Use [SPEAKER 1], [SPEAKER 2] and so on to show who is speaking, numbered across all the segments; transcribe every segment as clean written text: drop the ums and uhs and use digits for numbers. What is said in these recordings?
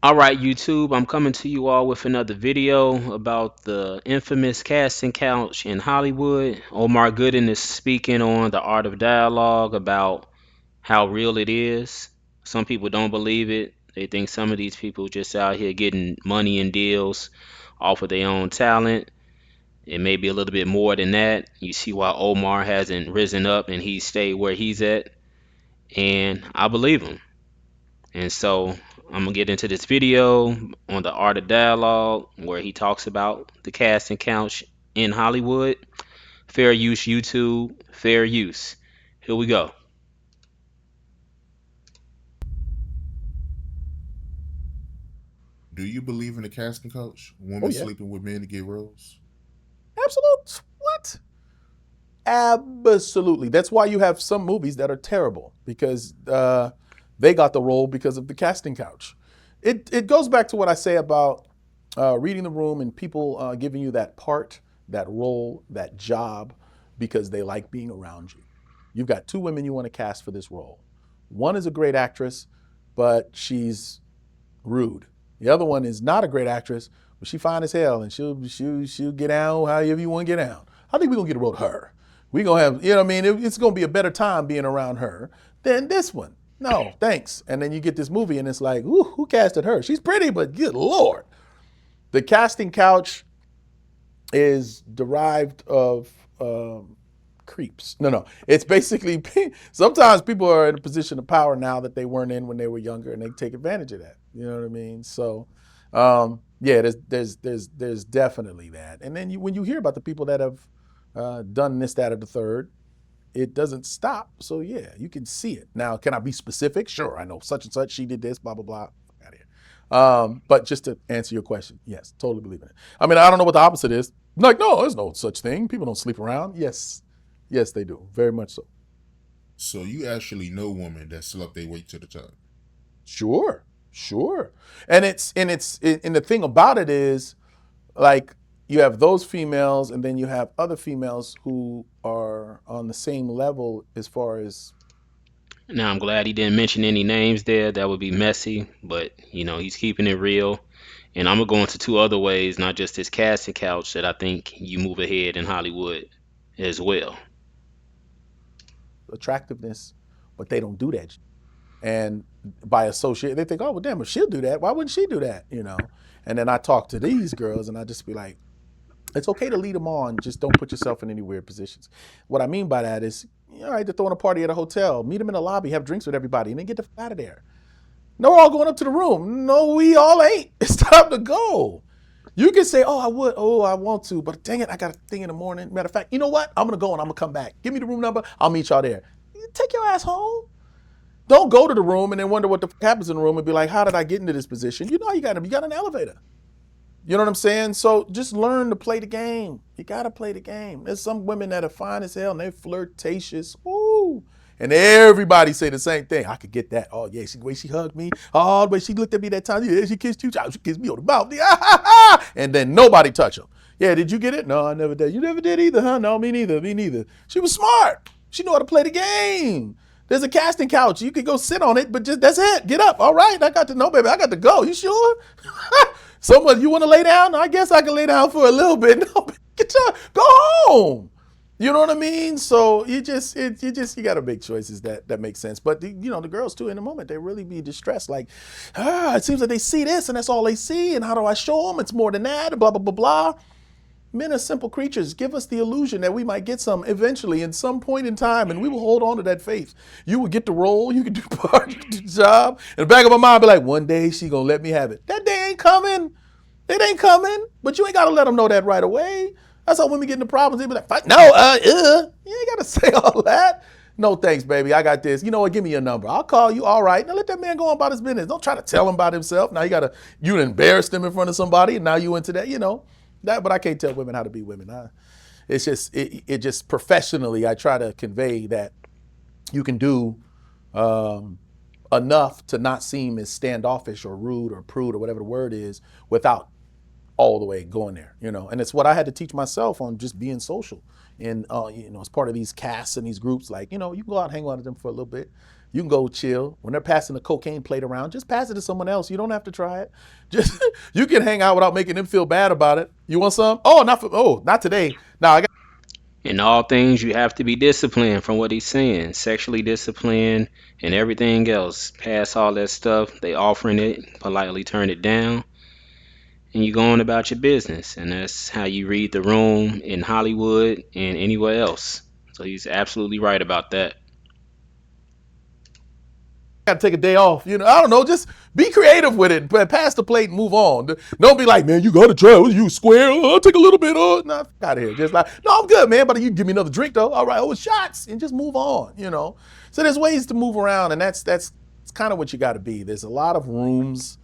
[SPEAKER 1] All right, YouTube, I'm coming to you all with another video about the infamous casting couch in Hollywood. Omar Gooding is speaking on the art of dialogue about how real it is. Some people don't believe it. They think some of these people just out here getting money and deals off of their own talent. It may be a little bit more than that. You see why Omar hasn't risen up and he stayed where he's at. And I believe him. And so I'm gonna get into this video on the art of dialogue where he talks about the casting couch in Hollywood. Fair use, YouTube. Fair use. Here we go.
[SPEAKER 2] Do you believe in a casting couch?
[SPEAKER 3] Oh
[SPEAKER 2] Women
[SPEAKER 3] yeah,
[SPEAKER 2] sleeping with men to get roles?
[SPEAKER 3] absolute. What? Absolutely. That's why you have some movies that are terrible because they got the role because of the casting couch. It goes back to what I say about reading the room and people giving you that part, that role, that job because they like being around you. You've got two women you want to cast for this role. One is a great actress, but she's rude. The other one is not a great actress, but she fine as hell, and she'll get down however you want to get down. I think we're gonna get a road her. We gonna have, you know what I mean? It's gonna be a better time being around her than this one. No, thanks. And then you get this movie, and it's like, ooh, who casted her? She's pretty, but good lord, the casting couch is derived of creeps. No, it's basically sometimes people are in a position of power now that they weren't in when they were younger, and they take advantage of that. You know what I mean? So, yeah, there's definitely that. And then when you hear about the people that have done this, that, or the third, it doesn't stop. So yeah, you can see it. Now, can I be specific? Sure, I know such and such. She did this. Blah blah blah. Out of here. But just to answer your question, yes, totally believe in it. I mean, I don't know what the opposite is. Like, no, there's no such thing. People don't sleep around. Yes, yes, they do. Very much so.
[SPEAKER 2] So you actually know women that slept their way to the top.
[SPEAKER 3] Sure, sure. And the thing about it is, like, you have those females, and then you have other females who are on the same level as far as
[SPEAKER 1] Now I'm glad he didn't mention any names there. That would be messy, but he's keeping it real. And I'm gonna go into two other ways, not just this casting couch, that I think you move ahead in Hollywood as well.
[SPEAKER 3] attractiveness, but they don't do that. And by associate, they think, oh, well, damn, if she'll do that, why wouldn't she do that? And then I talk to these girls, and I just be like, it's okay to lead them on. Just don't put yourself in any weird positions. What I mean by that is, all right, they're throwing a party at a hotel, meet them in the lobby, have drinks with everybody, and then get the f- out of there. No, we're all going up to the room. No, we all ain't. It's time to go. You can say, oh, I would, oh, I want to, but dang it, I got a thing in the morning. Matter of fact, you know what? I'm going to go and I'm going to come back. Give me the room number. I'll meet y'all there. Take your ass home. Don't go to the room and then wonder what the f- happens in the room and be like, how did I get into this position? You know, you got an elevator. You know what I'm saying? So just learn to play the game. You gotta play the game. There's some women that are fine as hell and they're flirtatious. Woo! And everybody say the same thing. I could get that. Oh yeah, the way she hugged me. Oh, the way she looked at me that time. Yeah, she kissed you. She kissed me on the mouth. And then nobody touch them. Yeah, did you get it? No, I never did. You never did either, huh? No, me neither. Me neither. She was smart. She knew how to play the game. There's a casting couch. You could go sit on it, but just that's it. Get up. All right, I got to know, baby. I got to go. You sure? Someone, you want to lay down? I guess I can lay down for a little bit. No, get your, go home. You know what I mean? So you got to make choices that make sense. But the girls too in the moment they really be distressed. Like, it seems like they see this and that's all they see. And how do I show them? It's more than that. Blah blah blah blah. Men are simple creatures. Give us the illusion that we might get some eventually in some point in time, and we will hold on to that faith. You will get the role, you can do part, you can do the job. In the back of my mind, be like, one day she gonna let me have it. That day ain't coming. It ain't coming. But you ain't gotta let them know that right away. That's how women get into problems. They be like, no, you ain't gotta say all that. No thanks, baby. I got this. You know what? Give me your number. I'll call you. All right. Now let that man go on about his business. Don't try to tell him about himself. Now you embarrassed him in front of somebody, and now you into that. That, but I can't tell women how to be women. It's just it just professionally. I try to convey that you can do um, enough to not seem as standoffish or rude or prude or whatever the word is without all the way going there. And it's what I had to teach myself on just being social. And as part of these casts and these groups, like you can go out and hang out with them for a little bit, You can go chill. When they're passing the cocaine plate around, just pass it to someone else. You don't have to try it. Just you can hang out without making them feel bad about it. You want some? Not today. Now I got
[SPEAKER 1] In all things, you have to be disciplined from what he's saying. Sexually disciplined and everything else. Pass all that stuff. They offering it, politely turn it down, and you go on about your business. And that's how you read the room in Hollywood and anywhere else. So he's absolutely right about that.
[SPEAKER 3] to take a day off. I don't know. Just be creative with it. But pass the plate and move on. Don't be like, man, you got to try. You square. I'll take a little bit. Nah, out of here. Just like, no, I'm good, man. But you give me another drink though. All right. Oh, shots and just move on. So there's ways to move around, and that's kind of what you got to be. There's a lot of rooms,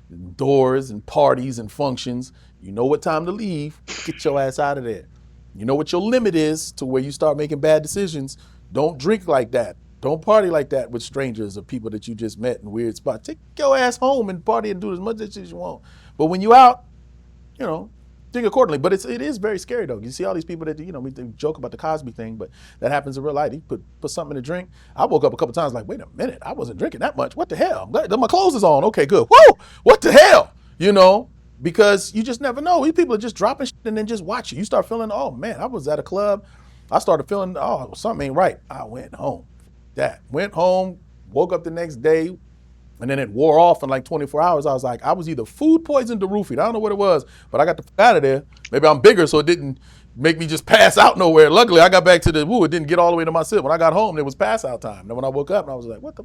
[SPEAKER 3] and doors, and parties and functions. You know what time to leave. Get your ass out of there. You know what your limit is to where you start making bad decisions. Don't drink like that. Don't party like that with strangers or people that you just met in weird spots. Take your ass home and party and do as much as you want. But when you out, you know, think accordingly. But it is very scary though. You see all these people that we joke about the Cosby thing, but that happens in real life. He put something in a drink. I woke up a couple times like, wait a minute, I wasn't drinking that much. What the hell? I'm glad my clothes is on. Okay, good. Whoa, what the hell? Because you just never know. These people are just dropping shit and then just watch you. You start feeling, oh man, I was at a club. I started feeling, oh, something ain't right. I went home. That went home, woke up the next day, and then it wore off in like 24 hours. I was like, I was either food poisoned or roofied. I don't know what it was, but I got the fuck out of there. Maybe I'm bigger, so it didn't make me just pass out nowhere. Luckily, I got back to it didn't get all the way to my sit. When I got home, it was pass out time. Then when I woke up, and I was like, what the,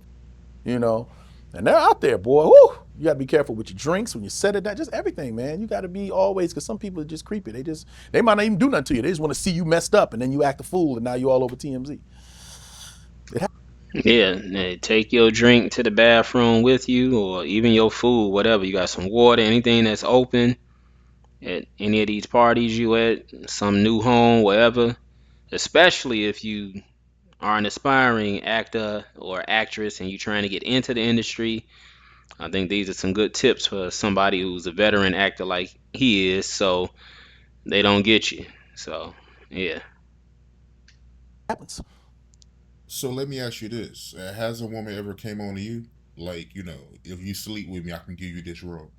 [SPEAKER 3] you know? And they're out there, boy. Woo! You got to be careful with your drinks when you set it down. Just everything, man. You got to be always, because some people are just creepy. They might not even do nothing to you. They just want to see you messed up, and then you act a fool, and now you all over TMZ. It
[SPEAKER 1] Yeah, take your drink to the bathroom with you, or even your food, whatever. You got some water, anything that's open at any of these parties you at, some new home, wherever. Especially if you are an aspiring actor or actress and you're trying to get into the industry. I think these are some good tips for somebody who's a veteran actor like he is, so they don't get you. So, yeah.
[SPEAKER 3] happens.
[SPEAKER 2] So let me ask you this: has a woman ever came on to you, like, if you sleep with me, I can give you this room?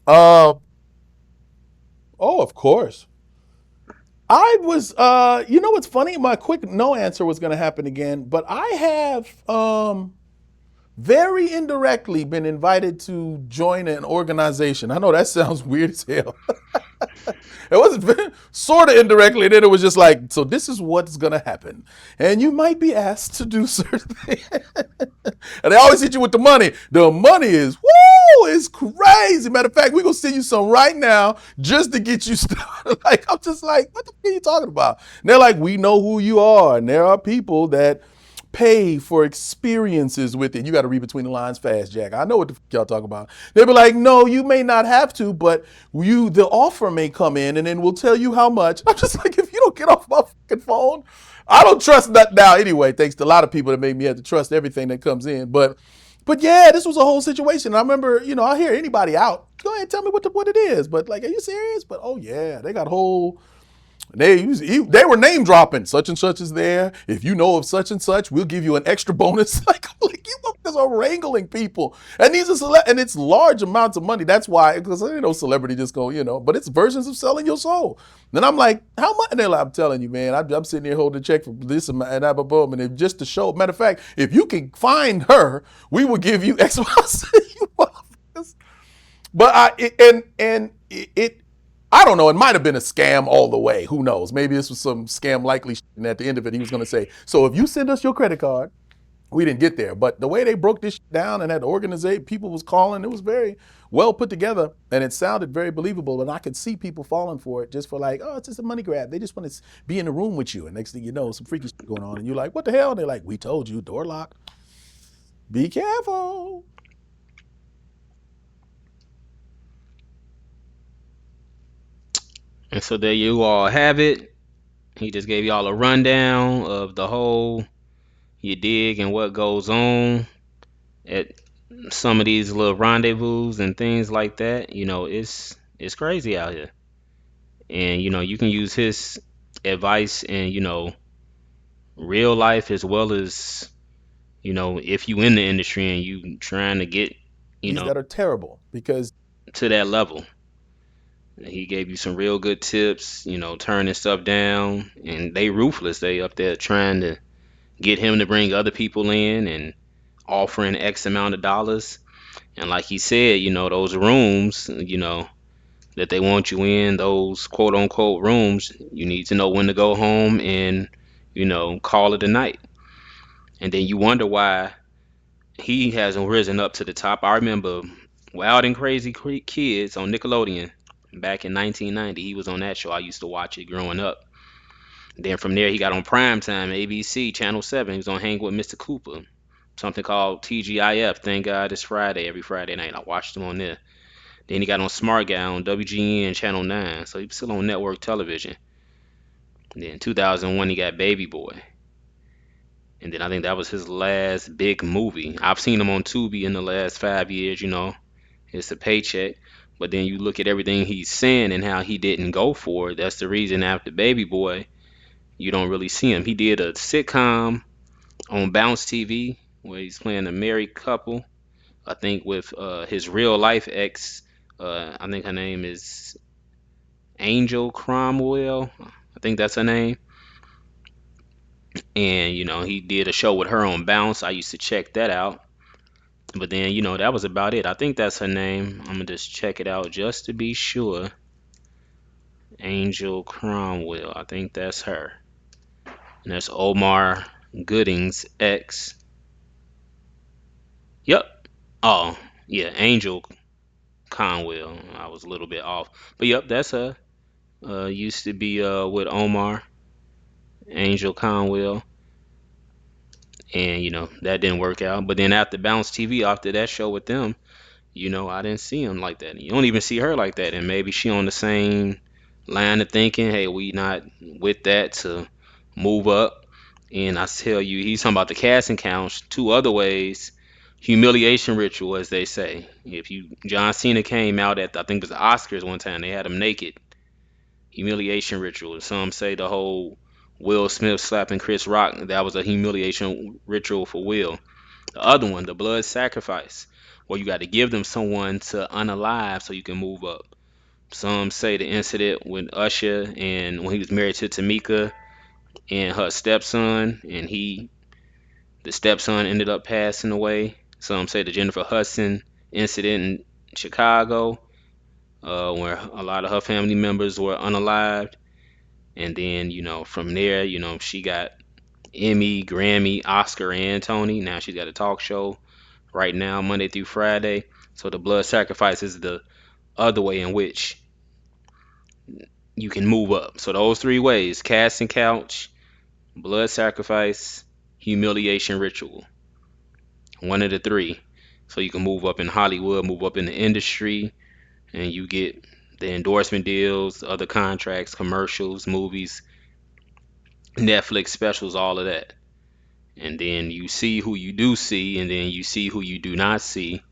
[SPEAKER 3] Uh, oh, of course. I was, what's funny? My quick no answer was going to happen again, but I have very indirectly been invited to join an organization. I know that sounds weird as hell. It wasn't sort of indirectly, and then it was just like, so this is what's gonna happen, and you might be asked to do certain things. And they always hit you with the money. The money is woo, it's crazy. Matter of fact, we're gonna send you some right now just to get you started. Like I'm just like, what the fuck are you talking about? And they're like, we know who you are, and there are people that pay for experiences with it. You got to read between the lines fast, Jack. I know what the fuck y'all talk about. They'll be like, no, you may not have to, but the offer may come in and then we'll tell you how much. I'm just like, if you don't get off my fucking phone, I don't trust that now anyway, thanks to a lot of people that made me have to trust everything that comes in. But yeah, this was a whole situation. I remember, I hear anybody out. Go ahead, tell me what it is. But like, are you serious? But oh yeah, they got whole they were name dropping. Such and such is there. If you know of such and such, we'll give you an extra bonus. Like you guys are wrangling people, and and it's large amounts of money. That's why, because celebrity just go, but it's versions of selling your soul. Then I'm like, how much? And they're like, I'm telling you, man, I'm sitting here holding a check for this amount, and boom, and just to show. Matter of fact, if you can find her, we will give you X. You motherfuckers. But it I don't know. It might have been a scam all the way. Who knows? Maybe this was some scam likely shit, and at the end of it, he was going to say, so if you send us your credit card, we didn't get there. But the way they broke this shit down and had to organize, people was calling, it was very well put together, and it sounded very believable. And I could see people falling for it just for like, oh, it's just a money grab. They just want to be in the room with you. And next thing you know, some freaky shit going on. And you're like, what the hell? And they're like, we told you, door locked. Be careful.
[SPEAKER 1] And so there you all have it. He just gave y'all a rundown of the whole you dig and what goes on at some of these little rendezvous and things like that. It's crazy out here. And you can use his advice in real life as well as if you in the industry and you trying to get, you
[SPEAKER 3] These
[SPEAKER 1] know,
[SPEAKER 3] that are terrible because
[SPEAKER 1] to that level. He gave you some real good tips, turning stuff down, and they ruthless. They up there trying to get him to bring other people in and offering X amount of dollars. And like he said, those rooms, that they want you in, those quote unquote rooms, you need to know when to go home and, call it a night. And then you wonder why he hasn't risen up to the top. I remember Wild and Crazy Kids on Nickelodeon back in 1990. He was on that show. I used to watch it growing up. Then from there, he got on Primetime, ABC, Channel 7. He was on Hang with Mr. Cooper. Something called TGIF, Thank God It's Friday, every Friday night. I watched him on there. Then he got on Smart Guy on WGN Channel 9. So he was still on network television. And then in 2001, he got Baby Boy. And then I think that was his last big movie. I've seen him on Tubi in the last 5 years, it's a paycheck. But then you look at everything he's saying and how he didn't go for it. That's the reason after Baby Boy, you don't really see him. He did a sitcom on Bounce TV where he's playing a married couple. I think with his real life ex. I think her name is Angel Cromwell. I think that's her name. And he did a show with her on Bounce. I used to check that out. But then that was about it. I think that's her name. I'm gonna just check it out just to be sure. Angel Cromwell. I think that's her. And that's Omar Gooding's ex. Yep. Oh, yeah, Angel Conwell. I was a little bit off. But yep, that's her. Used to be with Omar, Angel Conwell. And that didn't work out. But then after Bounce TV, after that show with them, I didn't see him like that. You don't even see her like that. And maybe she on the same line of thinking, hey, we not with that to move up. And I tell you, he's talking about the casting couch two other ways. Humiliation ritual, as they say. If you John Cena came out at I think it was the Oscars one time, they had him naked. Humiliation ritual. Some say the whole Will Smith slapping Chris Rock, that was a humiliation ritual for Will. The other one, the blood sacrifice, where you got to give them someone to unalive so you can move up. Some say the incident with Usher and when he was married to Tamika and her stepson, and the stepson ended up passing away. Some say the Jennifer Hudson incident in Chicago, where a lot of her family members were unalived. And then, from there, she got Emmy, Grammy, Oscar, and Tony. Now she's got a talk show right now, Monday through Friday. So the blood sacrifice is the other way in which you can move up. So those three ways: casting couch, blood sacrifice, humiliation ritual. One of the three. So you can move up in Hollywood, move up in the industry, and you get the endorsement deals, other contracts, commercials, movies, Netflix specials, all of that. And then you see who you do see, and then you see who you do not see,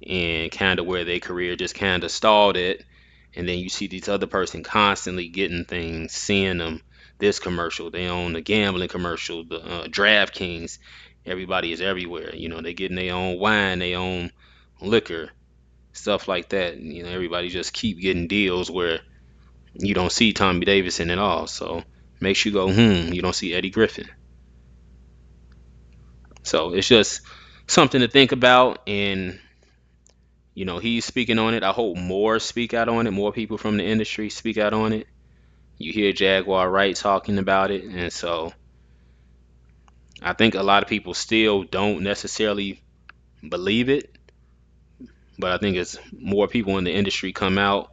[SPEAKER 1] and kind of where their career just kind of stalled at. And then you see this other person constantly getting things, seeing them this commercial, they own the gambling commercial, the DraftKings, everybody is everywhere. They getting their own wine, their own liquor, stuff like that. Everybody just keep getting deals where you don't see Tommy Davidson at all. So makes you go, you don't see Eddie Griffin. So it's just something to think about, and he's speaking on it. I hope more speak out on it. More people from the industry speak out on it. You hear Jaguar Wright talking about it, and so I think a lot of people still don't necessarily believe it, but I think as more people in the industry come out,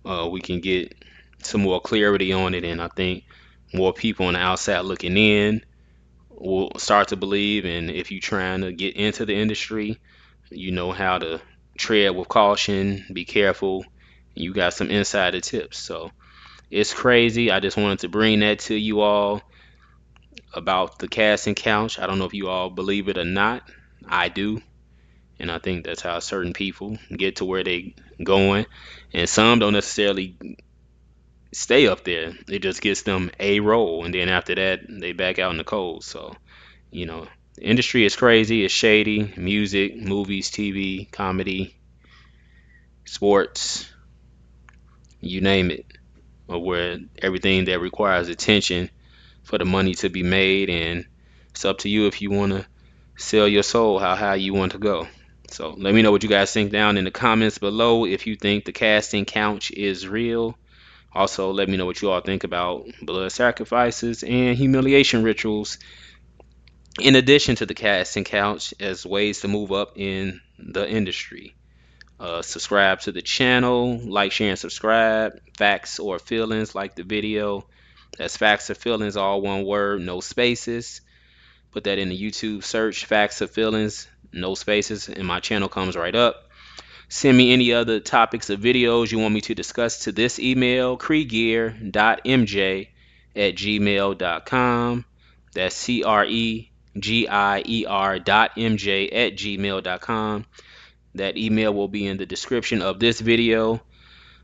[SPEAKER 1] we can get some more clarity on it, and I think more people on the outside looking in will start to believe. And if you're trying to get into the industry, you know how to tread with caution, be careful. You got some insider tips. So it's crazy. I just wanted to bring that to you all about the casting couch. I don't know if you all believe it or not. I do. And I think that's how certain people get to where they going. And some don't necessarily stay up there. It just gets them a role. And then after that, they back out in the cold. So, you know, The industry is crazy, it's shady. Music, movies, TV, comedy, sports, you name it. Or where everything that requires attention for the money to be made, and it's up to you if you want to sell your soul how high you want to go. So let me know what you guys think down in the comments below if you think the casting couch is real. Also, let me know what you all think about blood sacrifices and humiliation rituals in addition to the casting couch as ways to move up in the industry. Subscribe to the channel, like, share, and subscribe. Facts or feelings, like the video. That's facts or feelings, all one word, no spaces. Put that in the YouTube search, facts or feelings, no spaces, and my channel comes right up. Send me any other topics or videos you want me to discuss to this email, cregier.mj@gmail.com. That's cregier.mj@gmail.com. That email will be in the description of this video.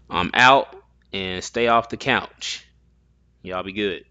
[SPEAKER 1] I'm out, and stay off the couch. Y'all be good.